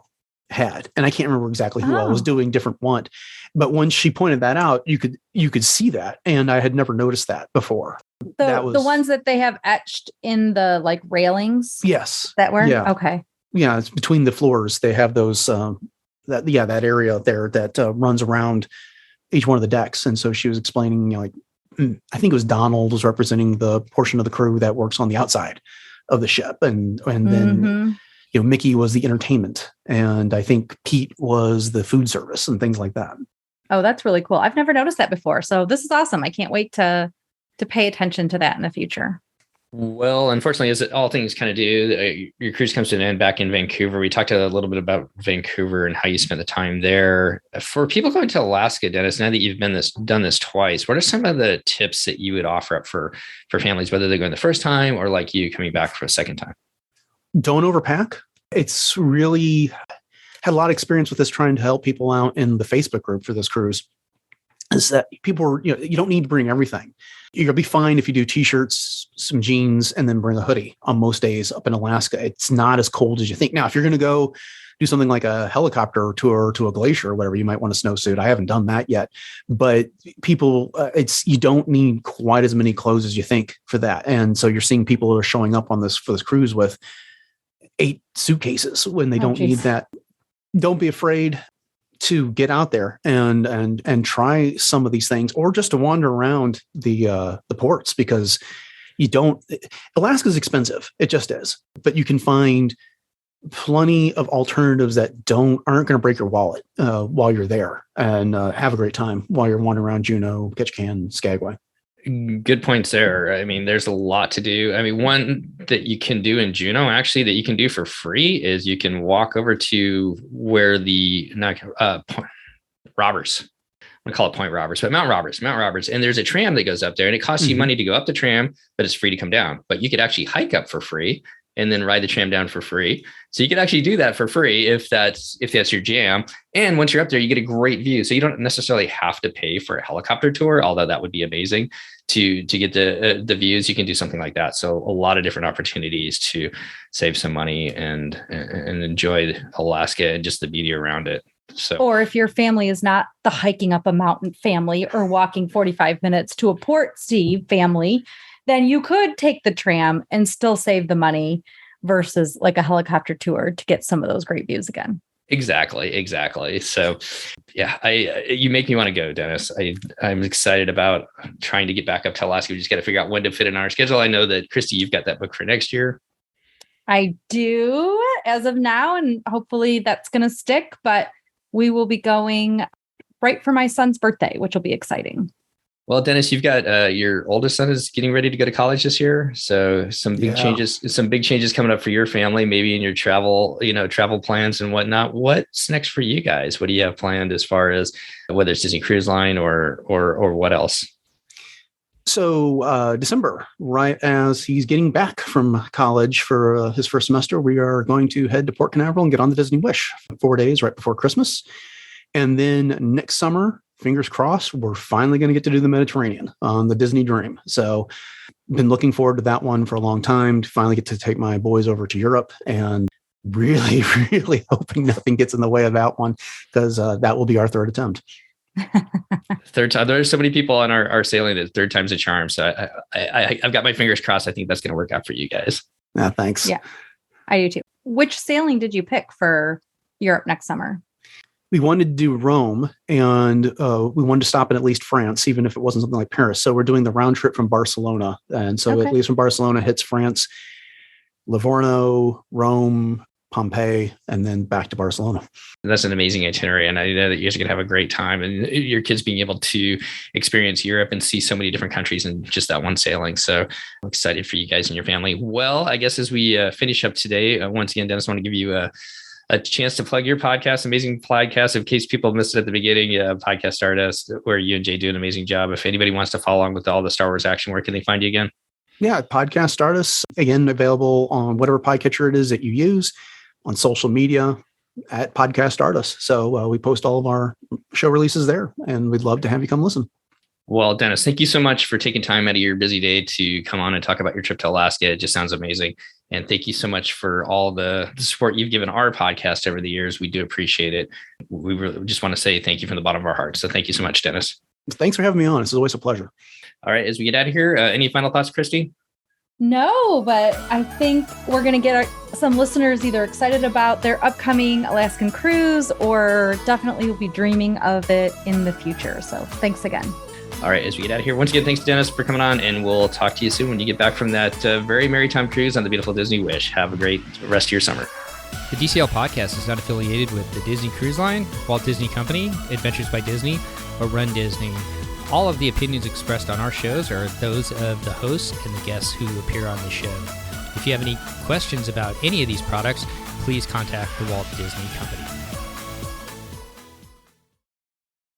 had. And I can't remember exactly who all was doing different one. But when she pointed that out, you could see that. And I had never noticed that before. The ones that they have etched in the like railings. Yes. That were? Yeah. Okay. Yeah. It's between the floors. They have those, that area there that runs around each one of the decks. And so she was explaining, I think it was Donald was representing the portion of the crew that works on the outside of the ship. And then, Mickey was the entertainment. And I think Pete was the food service and things like that. Oh, that's really cool. I've never noticed that before. So this is awesome. I can't wait to pay attention to that in the future. Well, unfortunately, as all things kind of do, your cruise comes to an end back in Vancouver. We talked a little bit about Vancouver and how you spent the time there. For people going to Alaska, Dennis, now that you've done this twice, what are some of the tips that you would offer up for families, whether they're going the first time or like you coming back for a second time? Don't overpack. It's really had a lot of experience with this, trying to help people out in the Facebook group for this cruise. Is that people you don't need to bring everything. You'll be fine if you do t-shirts, some jeans, and then bring a hoodie on most days up in Alaska. It's not as cold as you think. Now, if you're going to go do something like a helicopter tour to a glacier or whatever, you might want a snowsuit. I haven't done that yet, but people, you don't need quite as many clothes as you think for that. And so you're seeing people who are showing up for this cruise with 8 suitcases when they don't need that. Don't be afraid to get out there and try some of these things, or just to wander around the ports, because Alaska's expensive. It just is, but you can find plenty of alternatives that aren't going to break your wallet while you're there, and have a great time while you're wandering around Juneau, Ketchikan, Skagway. Good points there. I mean, there's a lot to do. I mean, one that you can do in Juneau, actually, that you can do for free is you can walk over to where the Point Roberts. I call it Point Roberts, but Mount Roberts. And there's a tram that goes up there, and it costs you money to go up the tram, but it's free to come down. But you could actually hike up for free and then ride the tram down for free. So you could actually do that for free if that's your jam. And once you're up there, you get a great view. So you don't necessarily have to pay for a helicopter tour, although that would be amazing to get the views. You can do something like that. So a lot of different opportunities to save some money and enjoy Alaska and just the beauty around it. So, or if your family is not the hiking up a mountain family or walking 45 minutes to a port family, then you could take the tram and still save the money versus like a helicopter tour to get some of those great views again. Exactly. So yeah, you make me want to go, Dennis. I'm excited about trying to get back up to Alaska. We just got to figure out when to fit in our schedule. I know that Christy, you've got that book for next year. I do as of now, and hopefully that's going to stick, but we will be going right for my son's birthday, which will be exciting. Well, Dennis, you've got your oldest son is getting ready to go to college this year. So some big changes coming up for your family, maybe in your travel plans and whatnot. What's next for you guys? What do you have planned as far as whether it's Disney Cruise Line or what else? So December, right as he's getting back from college for his first semester, we are going to head to Port Canaveral and get on the Disney Wish for 4 days right before Christmas. And then next summer, fingers crossed, we're finally going to get to do the Mediterranean on the Disney Dream. So been looking forward to that one for a long time, to finally get to take my boys over to Europe, and really, really hoping nothing gets in the way of that one, because that will be our third attempt. Third time. There's so many people on our sailing that third time's a charm. So I've got my fingers crossed. I think that's going to work out for you guys. Yeah, thanks. Yeah, I do too. Which sailing did you pick for Europe next summer? We wanted to do Rome, and we wanted to stop in at least France, even if it wasn't something like Paris. So we're doing the round trip from Barcelona. And so It leaves from Barcelona, hits France, Livorno, Rome, Pompeii, and then back to Barcelona. That's an amazing itinerary. And I know that you guys are going to have a great time, and your kids being able to experience Europe and see so many different countries in just that one sailing. So I'm excited for you guys and your family. Well, I guess as we finish up today, once again, Dennis, I want to give you a chance to plug your podcast, amazing podcast. In case people missed it at the beginning, Podcast Stardust, where you and Jay do an amazing job. If anybody wants to follow along with all the Star Wars action, where can they find you again? Yeah, Podcast Stardust, again, available on whatever podcatcher it is that you use, on social media at Podcast Stardust. So we post all of our show releases there, and we'd love to have you come listen. Well, Dennis, thank you so much for taking time out of your busy day to come on and talk about your trip to Alaska. It just sounds amazing. And thank you so much for all the support you've given our podcast over the years. We do appreciate it. We really just want to say thank you from the bottom of our hearts. So thank you so much, Dennis. Thanks for having me on. It's always a pleasure. All right. As we get out of here, any final thoughts, Christy? No, but I think we're going to get some listeners either excited about their upcoming Alaskan cruise, or definitely will be dreaming of it in the future. So thanks again. All right, as we get out of here, once again, thanks to Dennis for coming on, and we'll talk to you soon when you get back from that very maritime cruise on the beautiful Disney Wish. Have a great rest of your summer. The DCL podcast is not affiliated with the Disney Cruise Line, Walt Disney Company, Adventures by Disney, or Run Disney. All of the opinions expressed on our shows are those of the hosts and the guests who appear on the show. If you have any questions about any of these products, please contact the Walt Disney Company.